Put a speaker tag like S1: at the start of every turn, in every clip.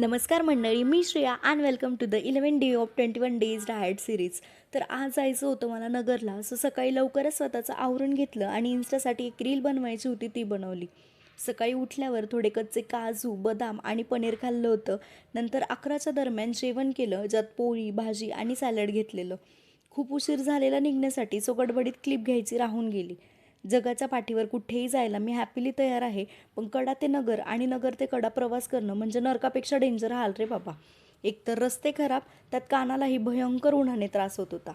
S1: नमस्कार मंडळी, मी Shreya and welcome to the 11 day of 21 days diet series. तर आज जायचं होतं मला नगरला. सकाळी लवकरच स्वतःचं आवरून घेतलं आणि इन्स्टासाठी एक रील बनवायची होती, ती बनवली. सकाळी उठल्यावर थोडे कच्चे काजू, बदाम आणि पनीर खाल्लं होतं. नंतर 11च्या दरम्यान जेवण केलं, ज्यात पोळी, भाजी आणि सॅलड घेतलेलं. खूप उशीर झालेला निघण्यासाठी सो गडबडीत क्लिप घ्यायची राहून गेली. जगाच्या पाठीवर कुठेही जायला मी हॅपीली तयार आहे, पण कडा ते नगर आणि नगर ते कडा प्रवास करणं म्हणजे नरकापेक्षा डेंजर हाल रे बाबा. एकतर रस्ते खराब, त्यात कानालाही भयंकर उन्हाने त्रास होत होता.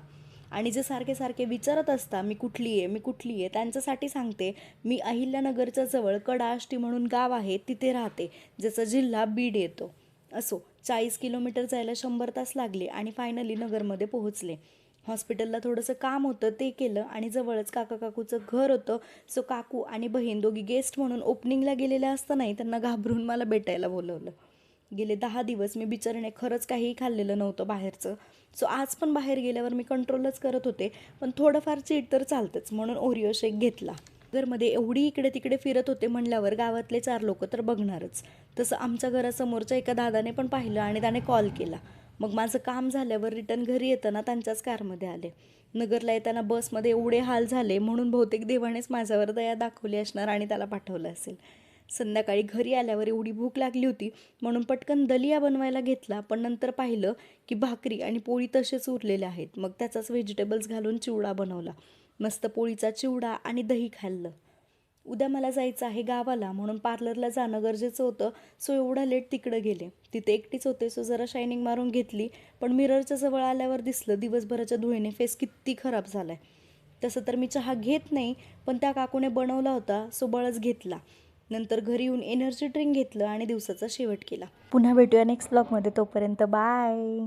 S1: आणि जे सारखे सारखे विचारत असता मी कुठली आहे, मी कुठली आहे, त्यांच्यासाठी सांगते, मी अहिल्यानगरच्या जवळ कडा आष्टी म्हणून गाव आहे, तिथे राहते, ज्याचा जिल्हा बीड येतो. असो, 40 किलोमीटर जायला 100 तास लागले आणि फायनली नगरमध्ये पोहोचले. हॉस्पिटलला थोडंसं काम होतं, ते केलं आणि जवळच काका काकूचं घर होतं. सो काकू आणि बहीण दोघी गेस्ट म्हणून ओपनिंगला गेलेल्या असतानाही त्यांना घाबरून मला भेटायला बोलवलं. गेले 10 दिवस मी बिचारीने खरंच काहीही खाल्लेलं नव्हतं बाहेरचं. सो आज पण बाहेर गेल्यावर मी कंट्रोलच करत होते, पण थोडंफार चीट तर चालतंच म्हणून ओरिओ शेक घेतला. घरमध्ये एवढी इकडे तिकडे फिरत होते म्हणल्यावर गावातले 4 लोक तर बघणारच. तसं आमच्या घरासमोरच्या एका दादाने पण पाहिलं आणि त्याने कॉल केला. मग माझं काम झाल्यावर रिटर्न घरी येताना त्यांच्याच कारमध्ये आले. नगरला येताना बसमध्ये एवढे हाल झाले म्हणून बहुतेक देवानेच माझ्यावर दया दाखवली असणार आणि त्याला पाठवलं असेल. संध्याकाळी घरी आल्यावर एवढी भूक लागली होती म्हणून पटकन दलिया बनवायला घेतला, पण नंतर पाहिलं की भाकरी आणि पोळी तसेच उरलेले आहेत. मग त्याचाच व्हेजिटेबल्स घालून चिवडा बनवला. मस्त पोळीचा चिवडा आणि दही खाल्लं. उद्या मला जायचं आहे गावाला म्हणून पार्लरला जाणं गरजेचं होतं. सो एवढा लेट तिकडं गेले. तिथे एकटीच होते, सो जरा शायनिंग मारून घेतली, पण मिररच्या जवळ आल्यावर दिसलं दिवसभराच्या धुळीने फेस किती खराब झाला आहे. तसं तर मी चहा घेत नाही, पण त्या काकूने बनवला होता सो बळच घेतला. नंतर घरी येऊन एनर्जी ड्रिंक घेतलं आणि दिवसाचा शेवट केला. पुन्हा भेटूया नेक्स्ट ब्लॉगमध्ये, तोपर्यंत बाय.